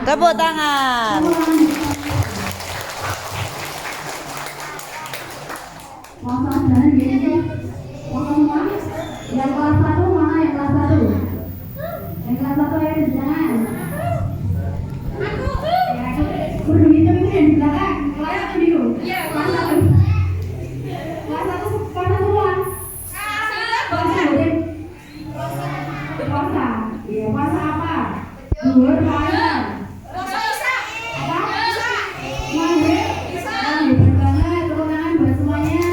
Tepuk tangan. Yang kelas 1 mana yang kelas 1? Yang kelas 1 ya di tangan. Kudu gitu itu yang di belakang. Kelas 1 biru. Iya, kelas 1. Kelas 1 pada semua. Kelas 1. Puasa. Iya, puasa apa? Dua puasa. Puasa Isa. Apa? Isa. Maghrib. Isa. Tepuk tangan buat semuanya.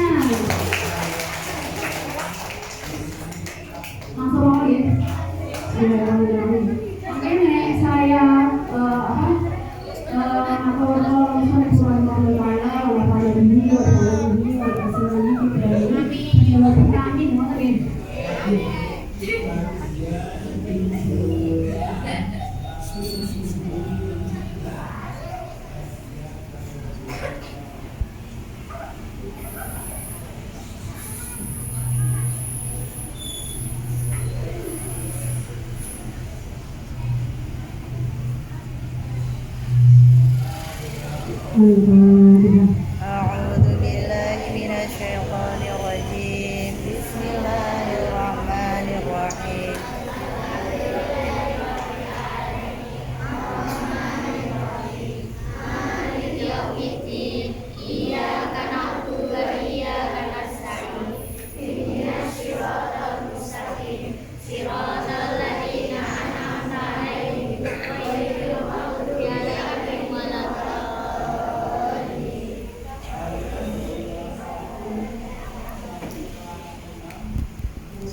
أعوذ بالله من الشيطان الرجيم بسم الله الرحمن الرحيم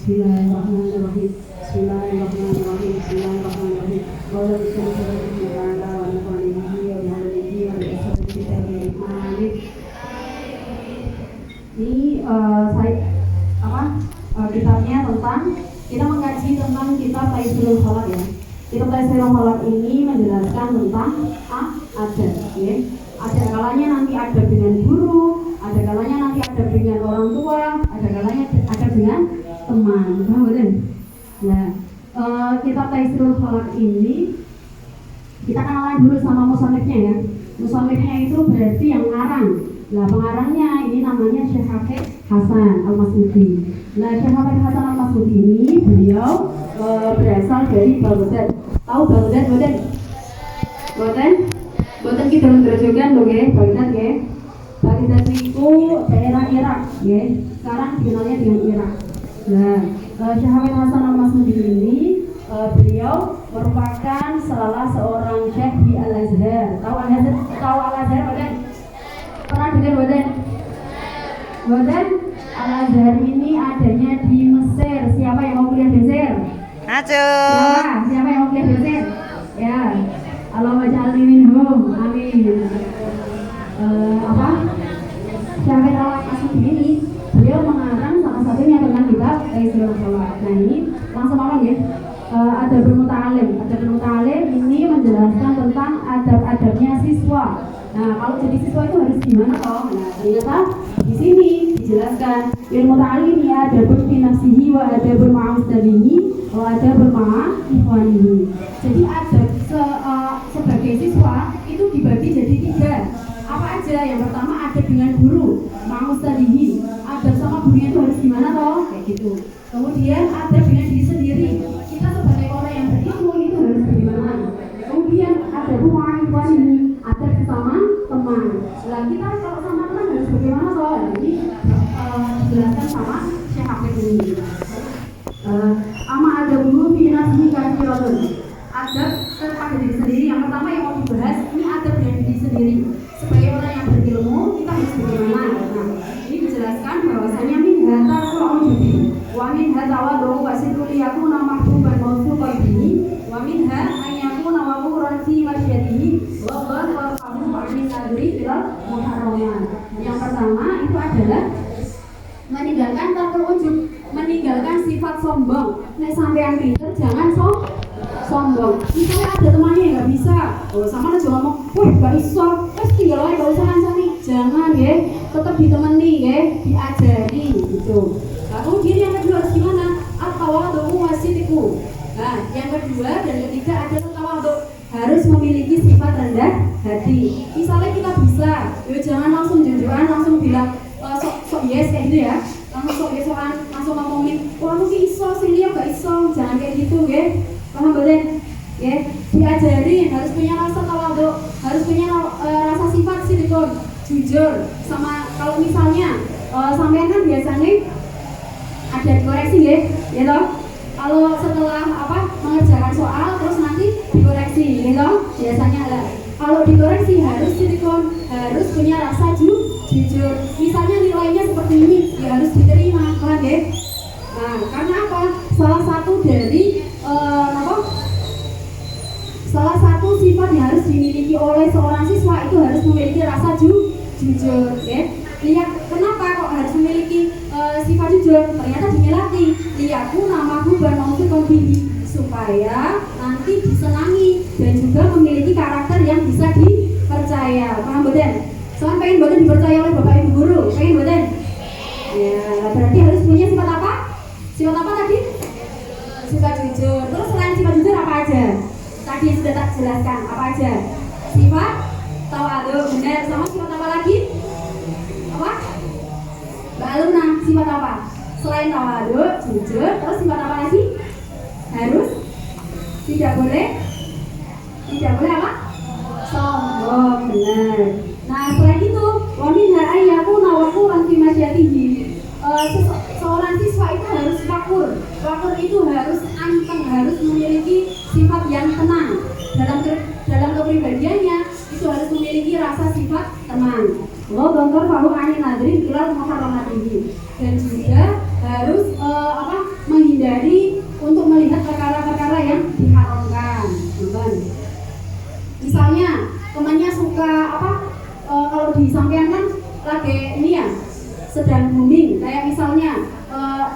Bismillahirrahmanirrahim. Bismillahirrahmanirrahim. Bismillahirrahmanirrahim. Qala bismillahirrahmanirrahim wa nafa'ani wa nafa'ani wa nafa'ani. Ini kitabnya tentang kita mengkaji tentang kitab Taisirul Khalaq ya. Kitab Taisirul Khalaq ini menjelaskan tentang adab ya. Ada kalanya nanti adab dengan guru, ada kalanya nanti adab dengan orang tua, ada kalanya adab dengan teman, paham betul? Nah, kitab Taisirul Khalaq ini kita kenalan dulu sama musannifnya ya. Musannifnya itu berarti yang ngarang. Nah, pengarangnya ini namanya Syekh Hafidz Hasan Al-Mas'udi. Nah, Syekh Hafidz Hasan Al-Mas'udi ini beliau berasal dari Baghdad. Tahu Baghdad, Baghdad? Baghdad kita menunjukkan loh ya, Baghdad ya. Baghdad itu daerah Irak ya. Sekarang dikenalnya dengan Irak. Nah, Syekh Hafidz Hasan Al-Mas'udi ini beliau merupakan salah seorang syekh di Al-Azhar. Tahu Al-Azhar? Tahu Al-Azhar Baghdad? Pernah dengar Baghdad? Baghdad Al-Azhar ini adanya di Mesir. Siapa yang mau kuliah di Mesir? Siapa yang mau kuliah di Mesir? Ya. Allahumma ja'alni minhum. Amin. Syekh Hafidz Al-Mas'udi ini beliau mengarang salah satunya tentang kitab Taisirul Khalaq. Nah ini langsung awal ya. Ada bermuta'alim ini menjelaskan tentang adab-adabnya siswa. Nah kalau jadi siswa itu harus gimana toh? Nah ternyata di sini dijelaskan ilmu ta'alim ya adabun fi nafsihi wa adabun ma'a ustadihi wa adabun ma'a ikhwanihi. Jadi adab sebagai siswa itu dibagi jadi 3. Apa aja? Yang pertama adab dengan guru, ma'a ustadihi. Adab sama gurunya itu harus gimana toh? Kayak gitu. Kemudian adab dengan diri sendiri. Kita sebagai orang yang berilmu itu harus bagaimana? Kemudian adab ma'a ikhwanihi. Ada bersama teman. Nah kita kalau sama teman harus bagaimana soal ini dijelaskan sama Syekh Hafidz ini. Ama ada dulu binasi kafiratun. Adab pada diri sendiri. Yang pertama yang mau dibahas ini adab dengan diri sendiri. Sebagai orang yang berilmu kita harus bagaimana? Nah ini dijelaskan bahwasanya min hata qur'ani wa min hata wa wasitul yakuna mahbuban mawsuqan bihi wa min hata yakuna waquran fi masyadihi yang pertama itu adalah meninggalkan tarkul ujub, meninggalkan sifat sombong. Nek sampean pinter jangan sombong. Misalnya ada temannya nggak bisa, sama aja ngomong, wah nggak iso, terus tinggal aja nggak usah ngancani. Jangan ya, tetap ditemani ya, diajari gitu. Lalu yang kedua harus gimana? At-tawadhu wasitiku. Nah, yang kedua dan ketiga adalah tawadhu. Harus memiliki sifat rendah hati. Misalnya kita bisa, ya jangan langsung jujuran, langsung bilang sok yes kayak gitu ya. Langsung sok yesoan, langsung ngomongin, wah lu iso sih, dia nggak iso. Jangan kayak gitu, ya. Paham boleh? Ya, diajarin harus punya rasa tawadhu, harus punya rasa sifat silikon, jujur. Sama kalau misalnya sampean kan biasanya ada koreksi ya toh. Kalau setelah mengerjakan soal terus nanti dikoreksi, gitu biasanya lah. Kalau dikoreksi harus silikon, harus punya rasa jujur. Misalnya nilainya seperti ini, ya harus diterima, paham ya? Nah, karena apa? Salah satu sifat yang harus dimiliki oleh seorang siswa itu harus memiliki rasa jujur, ya. Lihat kenapa kok harus memiliki sifat jujur? Ternyata dilatih. Lihatku namaku bermaksud konfidi supaya nanti disenangi dan juga memiliki karakter yang bisa dipercaya. Paham betul? Soalnya pengen betul dipercaya oleh bapak ibu guru, pengen betul? Ya, berarti harus punya sifat apa? Sifat apa tadi? Sifat jujur. Terus selain sifat jujur apa aja? Tadi sudah tak jelaskan apa aja? Sifat tawadhu, benar. Sama sifat apa? Selain tawadhu, jujur, terus sifat apa lagi? Harus tidak boleh apa? Sombong, benar. Nah selain itu, waminha ayyakuna waquran fi masyatihi. Seorang siswa itu harus wakur itu harus anteng, harus memiliki sifat yang tenang dalam kepribadiannya, itu harus memiliki rasa sifat tenang. Lo bangkar fahu ani nadrin ilal muharramatihi, dan juga harus menghindari untuk melihat perkara-perkara yang diharamkan. Misalnya temannya suka kalau di sampean kan lagi ini ya sedang booming, kayak misalnya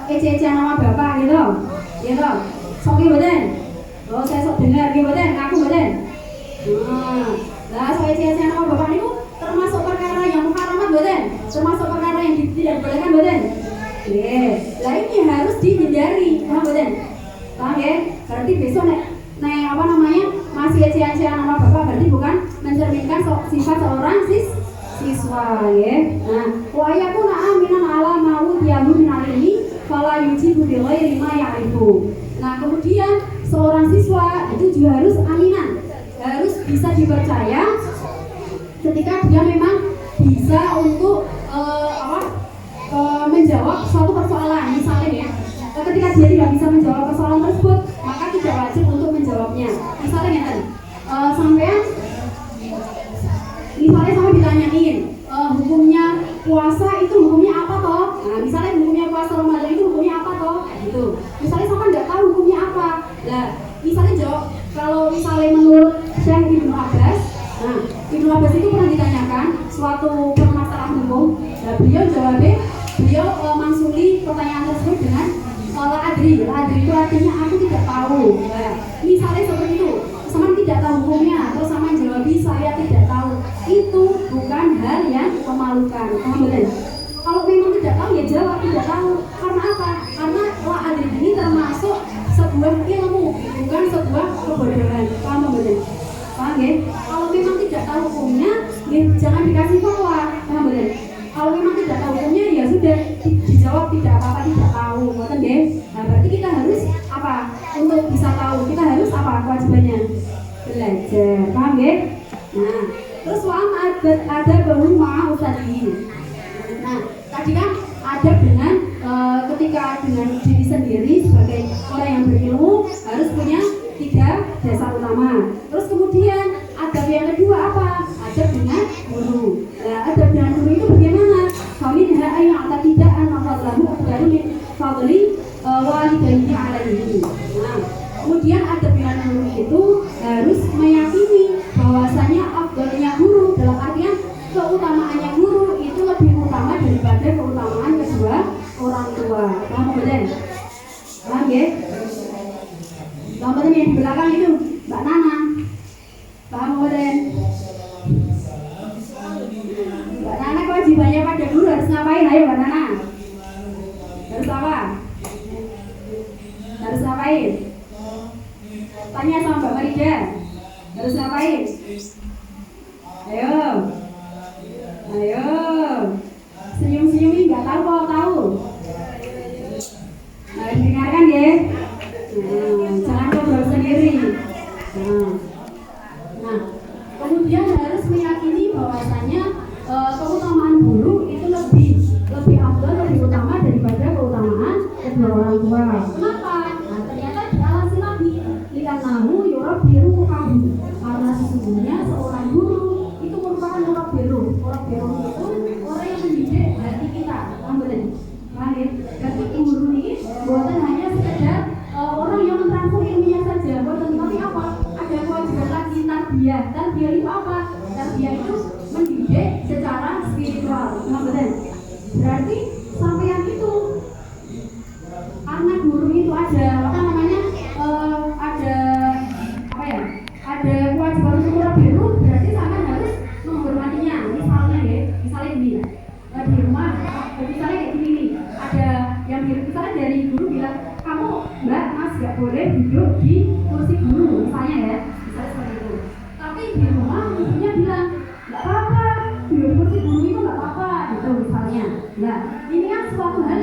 ece-ece nama bapak gitu, soki badan, saya sok dengar gitu badan, aku badan. Nah, so ece-ece nama bapak itu termasuk perkara yang muharamat badan, termasuk perkara yang tidak dibolehkan badan. Nah ini harus dihindari, paham badan? Paham ya? Berarti besok masih ece-ece nama bapak, berarti bukan mencerminkan sifat seorang siswa ya. Nah, wa yakuna aminan ala ma'ud yahu min alimi fala yujibu bi ghairi ma ya'rifu. Nah, kemudian seorang siswa itu juga harus aminan, harus bisa dipercaya ketika dia memang bisa untuk menjawab suatu persoalan. Misalnya ya, ketika dia tidak bisa menjawab persoalan tersebut, maka tidak wajib untuk menjawabnya. Misalnya ya tadi, sampai ditanyain hukumnya puasa itu hukumnya apa toh? Nah, misalnya hukumnya puasa Ramadan itu hukumnya apa toh? Gitu. Misalnya sama nggak tahu hukumnya apa. Nah, misalnya jawab kalau misalnya menurut Syekh Ibnu Abbas, nah Ibnu Abbas itu pernah ditanyakan suatu permasalahan hukum. Nah, beliau mangsuli pertanyaan tersebut dengan la adri itu artinya aku tidak tahu. Nah, misalnya seperti itu. Sama tidak tahu hukumnya, terus sama jawab saya tidak tahu, itu bukan hal yang memalukan. Paham betul? Kalau memang tidak tahu ya jawab tidak tahu. Karena apa? Karena adri ini termasuk sebuah ilmu, bukan sebuah kebodohan. Paham betul? Paham ya? Kalau memang tidak tahu hukumnya, ya jangan dikasih fatwa. Paham betul? Kalau memang tidak tahu hukumnya ya sudah dijawab tidak apa-apa, tidak tahu. Betul ya? Nah berarti kita harus apa? Untuk bisa tahu kita harus apa kewajibannya? Belajar. Paham ya? Nah terus ada bahwa tadi. Nah tadi kan ada dengan ketika dengan diri sendiri sebagai orang yang berilmu harus punya 3 dasar utama. Terus kemudian adab yang kedua apa? Adab dengan guru. Nah, adab dengan guru itu bagaimana? Faminha ayyata tidak an-nafadlahu afdalu min fadli walidayhi alaihi. Nah, kemudian adab dengan guru itu harus meyakini bahwasanya afdalnya guru dalam artian keutamaannya guru itu lebih utama daripada keutamaan kedua orang tua. Paham betul? Paham ya? Yang di belakang itu Mbak Nana. Paham betul? Mbak Nana kewajibannya pada guru harus ngapain? Ayo Mbak Nana. Harus apa? Harus ngapain? Tanya sama Mbak Marida. Harus ngapain? Ayo. Senyum-senyum ini nggak tahu kalau tahu. Nah, dengarkan ya. Jangan ngobrol sendiri. Nah, kemudian harus meyakini bahwasanya keutamaan guru itu lebih afdal, lebih utama daripada keutamaan kedua orang tua. Kenapa? Nah, ternyata dialasi lagi. Likan nahu yurab biru kamu. Karena sesungguhnya seorang guru itu merupakan yurab biru. Yurab biru itu orang yang mendidik hati kita. Paham? Jadi guru ini bukan hanya sekedar orang yang mentransfer ilmunya saja, tapi apa? Ada kewajiban lagi tarbiyah. Tarbiyah itu apa? Tarbiyah itu mendidik secara spiritual. Berarti sampean itu karena guru itu ada ada kewajiban untuk biru, berarti sampean harus menghormatinya. Misalnya gini, di rumah, misalnya kayak gini nih, ada yang misalnya dari guru bilang, kamu Mbak, Mas gak boleh duduk di kursi guru, misalnya ya, misalnya seperti itu. Tapi di rumah ibunya bilang, gak apa-apa, duduk kursi guru itu gak apa-apa, gitu misalnya. Nah, ini kan suatu hal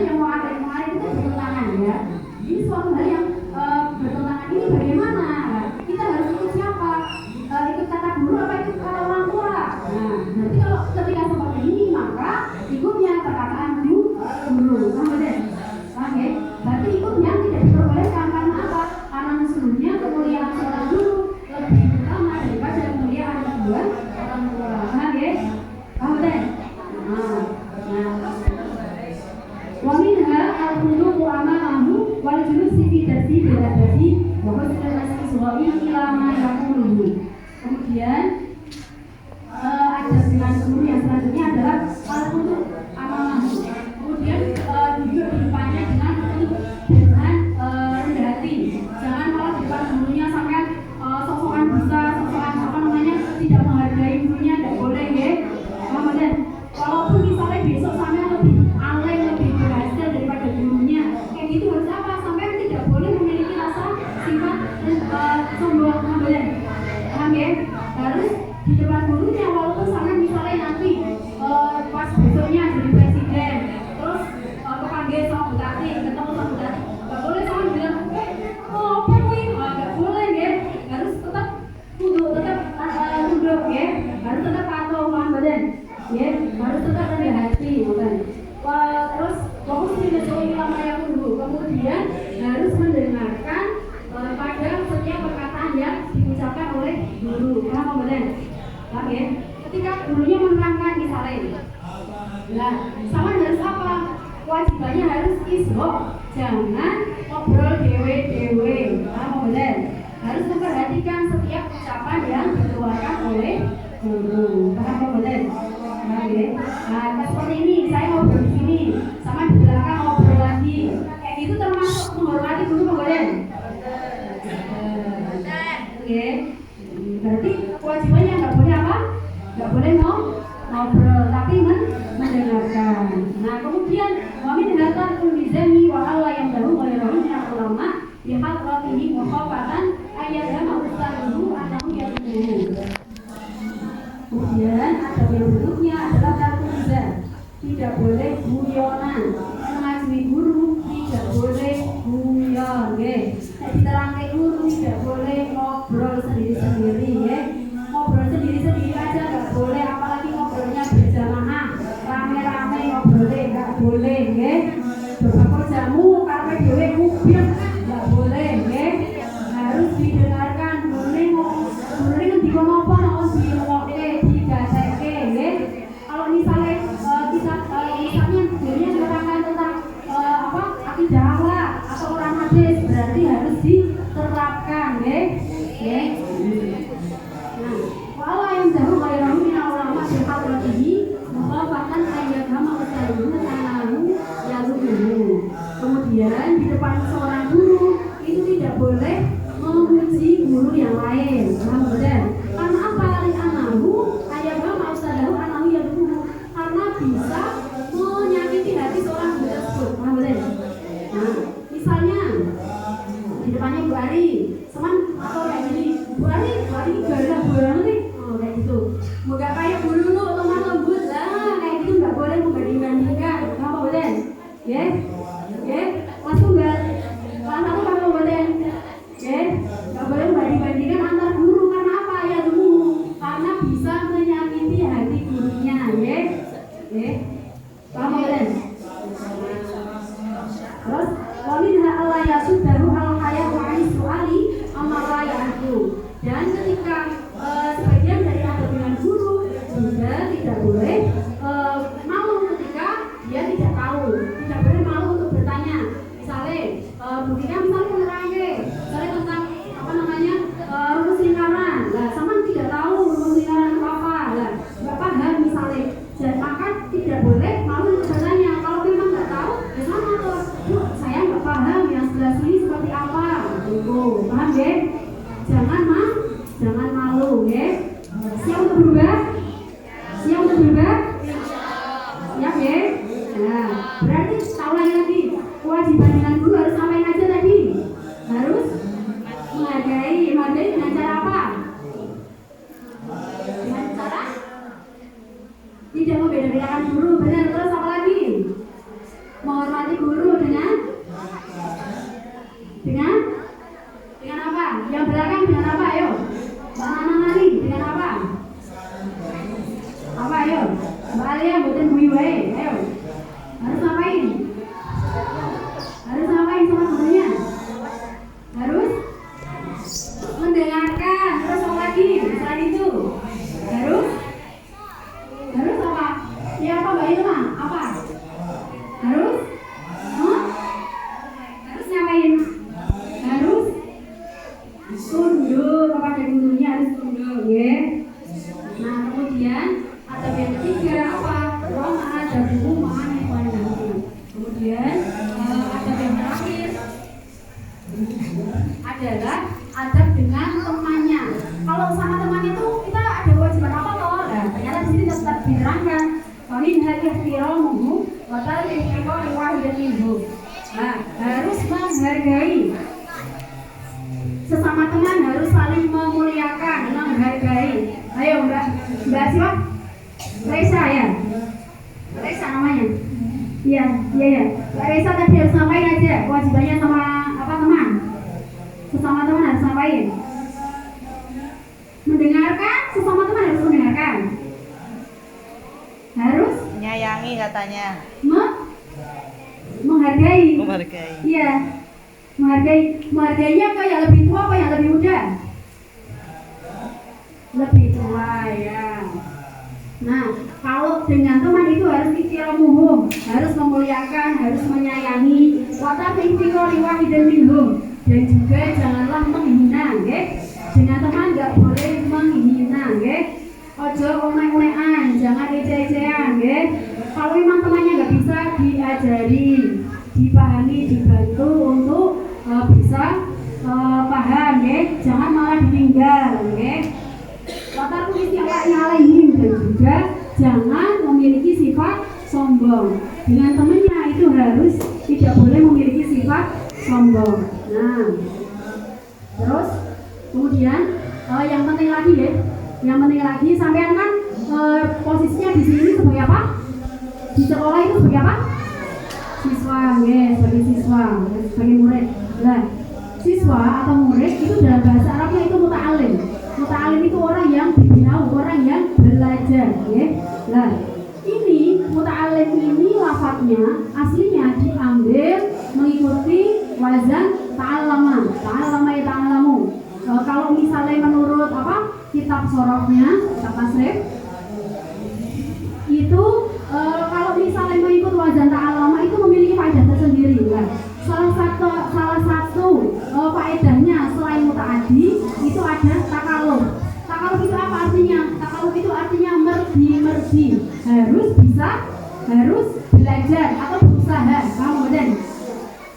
wal julusi fi darsi biladati wa husnul istiswa'i ila ma yaqulu. Kemudian ada dengan guru yang selanjutnya adalah al-qudut amamahu. Kemudian duduk di depannya dengan rendah hati. Jangan malah di depan gurunya sampai sok-sokan bisa, sok-sokan tidak menghargai gurunya, tidak boleh ya. Kemudian walaupun misalnya besok sampai lebih alim, lebih berhasil daripada gurunya, kayak gitu harus apa? Sampai tidak boleh memiliki rasa sifat sombong. Kemudian paham ya? Harus di depan gurunya walaupun sampai misalnya nanti pas besoknya jadi presiden, terus kepanggil sama bupati, ketemu sama bupati, nggak boleh sama bilang apa nih? Nggak boleh ya. Harus tetap tunduk ya, harus tetap patuh badan, ya, harus tetap rendah hati, bukan? Terus fokus tidak sesuai lama yang dulu. Kemudian harus mendengarkan pada setiap perkataan yang diucapkan oleh guru, paham badan? Paham ya? Ketika gurunya menerangkan misalnya, nah, sama harus apa? Kewajibannya harus isro, jangan ngobrol dewe-dewe, paham badan? Harus memperhatikan setiap ucapan yang dikeluarkan oleh guru, paham badan? Paham ya? Nah, seperti ini, saya ngobrol di sini, sama di belakang ngobrol lagi, kayak gitu termasuk menghormati guru, paham badan? Oke, berarti kewajibannya nggak boleh apa? Nggak boleh ngobrol, tapi mendengarkan. Nah, kemudian wamin hatar ulizami wa Allah yang baru oleh minal ulama bihal rafihi mukhafatan ayatnya ustadzuhu anahu yaqulu. Kemudian ada yang berikutnya adalah tarkuliza, tidak boleh guyonan. Mengaji guru tidak boleh guyon, ya. Diterangkan guru tidak boleh ngobrol sendiri-sendiri, ya. Ngobrol sendiri-sendiri aja nggak boleh, apalagi ngobrolnya berjamaah, rame-rame ngobrolnya nggak boleh, ya. Beberapa jamu karena dewe kubir nggak boleh, ya. Harus didengarkan. Boleh kan dikonopo harus digaseke, ya. Kalau misalnya misalnya gurunya menerangkan tentang akidah atau orang hadis, berarti harus diterapkan, ya. Nah, wala yang jauh kayak minal ulama berhadratihi bahkan ayat hama ustadzuhu anahu yaluhu. Kemudian di depan seorang guru itu tidak boleh memuji guru yang lain, paham betul? Karena apa? Anahu ayat hama ustadzuhu anahu yaluhu, karena bisa menyakiti hati seorang guru tersebut, paham betul? Nah, misalnya di depannya Bu Ari, teman atau kayak gini, Bu Ari galak banget nih, kayak gitu. Moga kayak guru lu teman lembut lah, kayak gitu nggak boleh membanding-bandingkan, apa boleh? Ya, langsung nggak, langsung apa boleh? Ya, nggak boleh membanding-bandingkan antar guru, karena apa ya dulu? Karena bisa menyakiti hati gurunya, ya, apa boleh? Terus waminha Allah yasuddahu al-hayat wa anis-su'ali amara ya'adu. Dan ketika sebagian dari adab dengan guru juga tidak boleh malu ketika dia tidak tahu, tidak boleh malu untuk bertanya. Misalnya buktinya misalnya menerangke misalnya tentang rumus lingkaran, lah sama tidak tahu rumus lingkaran apa, lah nggak paham misalnya, dan maka tidak boleh malu untuk bertanya. Kalau memang nggak tahu, ya sama tuh, saya nggak paham yang sebelah sini seperti apa, gitu, paham ya? Jangan malu, ya. Siap untuk berubah? Siap untuk berubah? Siap ya? Nah, berarti tahu lagi kewajiban dengan guru harus ngapain aja tadi? Harus menghargai dengan cara apa? Dengan cara tidak membeda-bedakan guru, benar. Terus apa lagi? Menghormati guru dengan apa? Yang belakang dengan apa? Ayo, Mbak Nani dengan apa? Apa ayo? Mbak Alia buatin bui wae. Ayo. Harus ngapain? Harus ngapain sama gurunya? Harus mendengarkan. Terus apa lagi? Selain itu harus apa? Ya apa Mbak Ilma? Apa? Harus menghargai. Sesama teman harus saling memuliakan, menghargai. Ayo Mbak siapa? Reza ya? Reza namanya? Iya. Mbak Reza tadi harus ngapain aja? Kewajibannya sama apa teman? Sesama teman harus ngapain? Mendengarkan, sesama teman harus mendengarkan. Harus menyayangi katanya. Menghargai. Iya. Menghargainya apa yang lebih tua apa yang lebih muda? Lebih tua ya. Nah, kalau dengan teman itu harus iktiramuhum, harus memuliakan, harus menyayangi. Wa ta'tiqori wahidan minhum, dan juga janganlah menghina, nggih. Dengan teman enggak boleh menghina, nggih. Ojo omeh-omehan, jangan ece-ecehan, nggih. Kalau memang temannya enggak bisa diajari, dipahami, dibantu untuk bisa paham, nggih. Jangan malah ditinggal, nggih. Watar alaihim, dan juga jangan memiliki sifat sombong. Dengan temannya itu harus tidak boleh memiliki sifat sombong. Nah, terus kemudian yang penting lagi ya, sampean kan posisinya di sini sebagai apa? Di sekolah itu sebagai apa? Siswa, ya, sebagai siswa, sebagai murid. Nah, siswa atau murid itu dalam bahasa Arabnya itu muta'alim. Muta'alim itu orang yang dibinau, orang yang belajar, ya. Nah, ini muta'alim ini lafadznya aslinya diambil mengikuti wazan ta'allama ya ta'allamu. Kalau misalnya menurut kitab sorofnya, kitab tasrif itu kalau misalnya mengikut wazan ta'allama itu memiliki faedah tersendiri, kan? Salah satu faedahnya selain muta'addi itu ada takaluf. Takaluf itu apa artinya? Takaluf itu artinya merdi, harus belajar atau berusaha.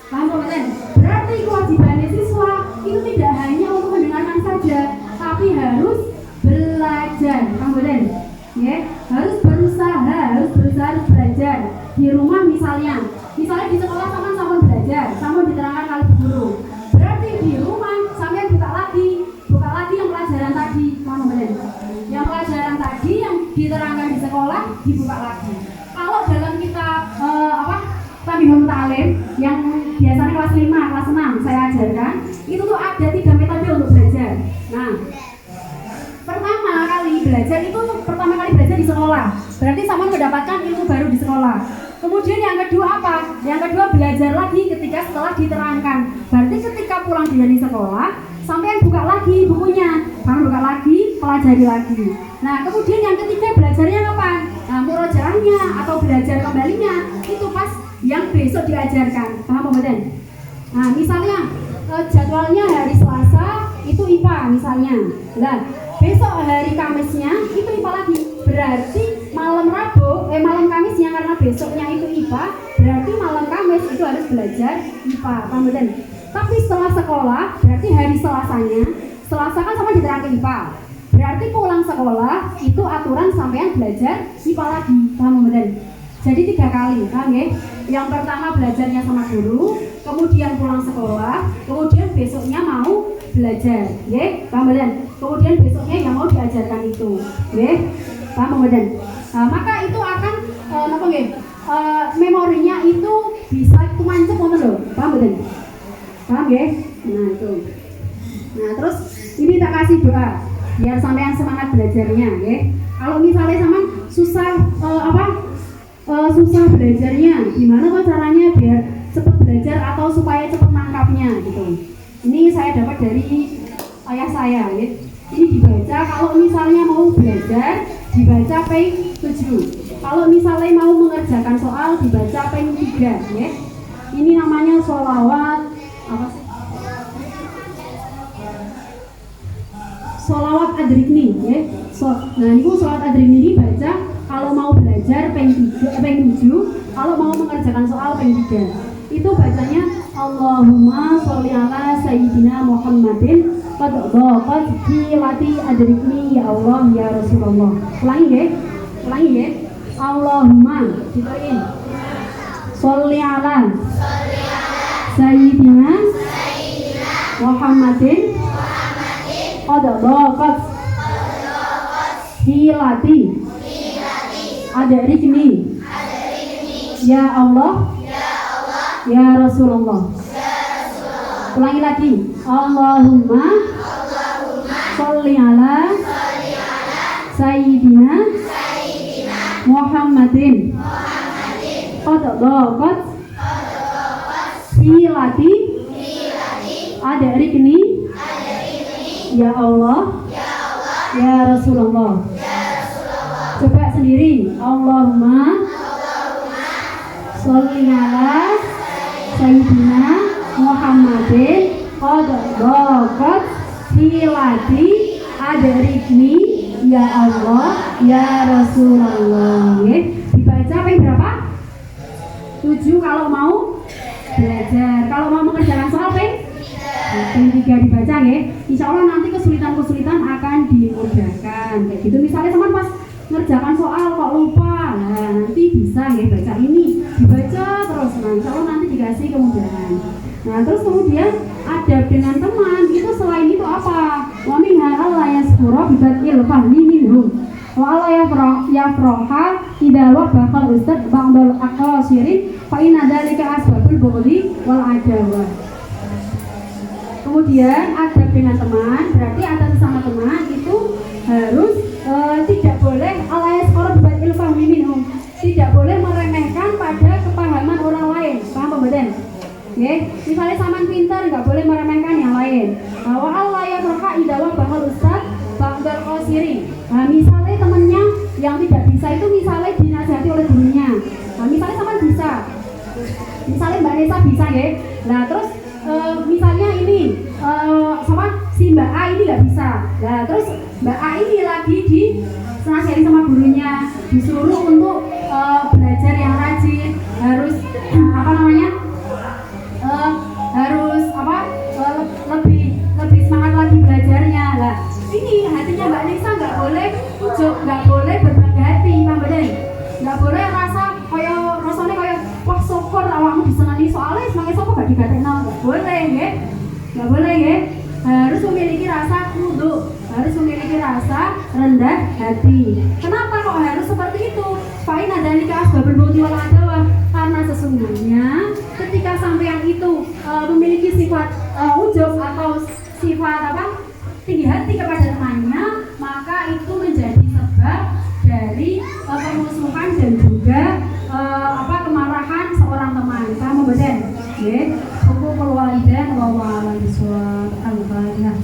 Paham kan? Berarti kewajibannya siswa itu tidak hanya untuk mendengarkan saja, tapi harus belajar. Paham kan? Ya, harus berusaha, harus belajar. Di rumah misalnya di sekolah sama belajar, sama diterangkan oleh guru. Berarti di rumah sampai buka lagi yang pelajaran tadi, paham kan? Yang pelajaran tadi yang diterangkan di sekolah dibuka lagi. Kalau dalam kitab Tanbihul Muta'alim yang biasanya kelas 5, kelas 6 saya ajarkan, itu tuh ada 3 metode untuk belajar. Nah, pertama kali belajar di sekolah. Berarti sama mendapatkan ilmu baru di sekolah. Kemudian yang kedua apa? Yang kedua belajar lagi setelah diterangkan. Berarti ketika pulang dari sekolah, sampai buka lagi bukunya, buka lagi, pelajari lagi. Nah, kemudian yang ketiga belajarnya kapan? Nah, murojaahnya atau belajar kembalinya itu pas yang besok diajarkan. Paham kemudian? Nah, misalnya jadwalnya hari Selasa itu IPA misalnya. Nah, besok hari Kamisnya itu IPA lagi. Berarti malam Kamisnya karena besoknya itu IPA, berarti malam Kamis itu harus belajar IPA. Paham kemudian? Tapi setelah sekolah, berarti hari Selasa kan sama diterangkan IPA. Berarti pulang sekolah itu aturan sampean belajar IPA lagi. Paham kemudian? Jadi 3 kali, paham ya? Yang pertama belajarnya sama guru, kemudian pulang sekolah, kemudian besoknya mau belajar, ya? Paham kemudian? Kemudian besoknya yang mau diajarkan itu, ya? Paham kemudian? Nah, maka itu akan memorinya itu bisa mancep loh, paham kemudian? Paham ya? Nah itu. Nah terus ini tak kasih doa biar sampean semangat belajarnya, ya. Kalau misalnya sama susah susah belajarnya, gimana kok caranya biar cepat belajar atau supaya cepat nangkapnya gitu. Ini saya dapat dari ayah saya, ya. Ini dibaca kalau misalnya mau belajar dibaca page 7. Kalau misalnya mau mengerjakan soal dibaca page 3, ya. Ini namanya sholawat apa sih? Sholawat adrikni, ya. Nah, ini sholawat adrikni dibaca kalau mau belajar page 7, kalau mau mengerjakan soal page 3. Itu bacanya Allahumma sholli ala sayyidina Muhammadin qad dhaqat hilati adrikni ya Allah ya Rasulullah. Ulangi ya. Allahumma dituin. Sholli ala Sayyidina Muhammadin qad dhaqat hilati adrikni ya Allah ya Rasulullah. Ulangi lagi. Allahumma sholli ala Sayyidina Muhammadin qad dhaqat hilati adrikni ya Allah ya Rasulullah. Coba sendiri. Allahumma sholli ala Sayyidina Muhammadin qad dhaqat hilati adrikni ya Allah ya Rasulullah. Dibaca apa yang berapa? 7 kalau mau belajar. Kalau mau mengerjakan soal apa? Yang 3 dibaca ya. Insya Allah nanti kesulitan-kesulitan akan dimudahkan. Kayak gitu. Misalnya teman pas ngerjakan soal kok lupa, nah nanti bisa ya baca ini, dibaca terus. Nah insya Allah nanti dikasih kemudahan. Nah terus kemudian adab dengan teman itu selain itu apa? Wa minha alla yaskura bidil fahmi minhum wa alla yafraha idza waqa'a ustad ba'dal aqasirin fa inna dzalika asbabul bughdi wal adawa. Kemudian adab dengan teman berarti atas sesama teman itu harus tidak boleh alla yaskura bidil fahmi minhum, tidak boleh meremehkan pada kepahaman orang lain. Paham pembahasan? Okay. Misalnya saman pintar nggak boleh meremehkan yang lain. Wa Allah ya berhak idawa bahal ustad banggal qasiri. Nah, misalnya temennya yang tidak bisa itu misalnya dinasihati oleh gurunya. Nah, misalnya saman bisa. Misalnya Mbak Nesa bisa ya. Nah terus misalnya ini sama si Mbak A ini nggak bisa. Nah terus Mbak A ini lagi dinasihati sama gurunya, disuruh untuk belajar yang rajin, harus harus lebih semangat lagi belajarnya. Lah ini hatinya Mbak Nisa nggak boleh ujuk, nggak boleh berbangga hati, paham betul? Nggak boleh rasanya kayak wah syukur awakmu disenangi soalnya semangat syukur gak digatekno, nggak boleh ya, nggak boleh ya. Harus memiliki rasa khudu, harus memiliki rasa rendah hati. Kenapa kok harus seperti itu? Fa'in adzalika asbabul bughdi wal adawa. Karena sesungguhnya ketika sampean itu memiliki sifat ujub atau sifat tinggi hati kepada temannya, maka itu menjadi sebab dari permusuhan dan juga kemarahan seorang teman. Paham betul? Nggih. Hukukul walidain wa a'lam bishawab. Al-Fatihah.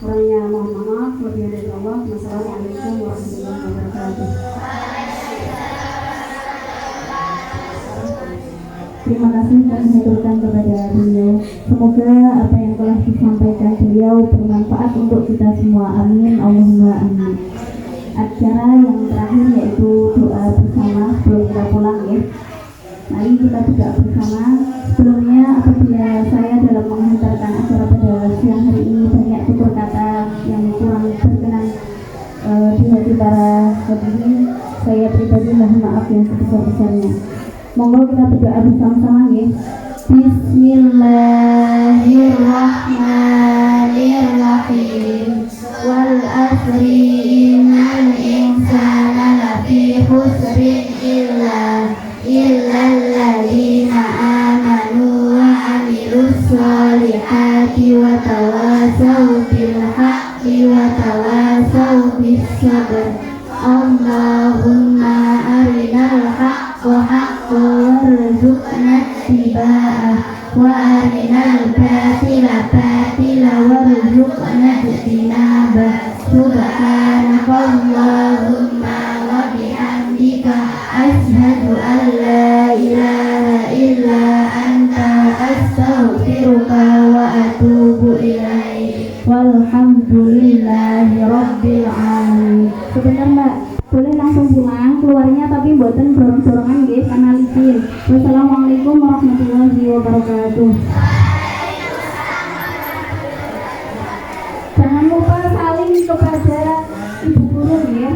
Kurangnya mohon maaf, lebih dari Allah. Wassalamualaikum warahmatullahi wabarakatuh. Terima kasih kami haturkan kepada beliau. Semoga apa yang telah disampaikan beliau bermanfaat untuk kita semua. Amin. Allahumma amin. Acara yang terakhir yaitu doa bersama sebelum kita pulang ya. Mari kita doa bersama. Sebelumnya apabila saya dalam menghantarkan acara pada siang hari ini banyak tutur kata yang kurang berkenan di hati para hadirin, saya pribadi mohon maaf yang sebesar-besarnya. Monggo kita berdoa bersama-sama ya. Bismillahirrahmanirrahim. Wal asri innal insana lafi khusrin illa alladziina aamanu wa 'amilus sholihati wa tawasaw bil haqqi wa tawasaw bis sabr. Allahumma arinal haqqa haqqan warzuqna ittiba'ah wa arinal batila batila warzuqna ijtinabah. Subhanakallahumma wa bihamdika asyhadu an la ilaha illa anta astaghfiruka astaghfiruka wa atubu ilaik. Walhamdulillahi rabbil alamin. Sebentar Mbak, boleh langsung pulang keluarnya tapi mboten dorong-dorongan nggih karena licin. Wassalamualaikum warahmatullahi wabarakatuh. Jangan lupa saling kepada ibu guru ya.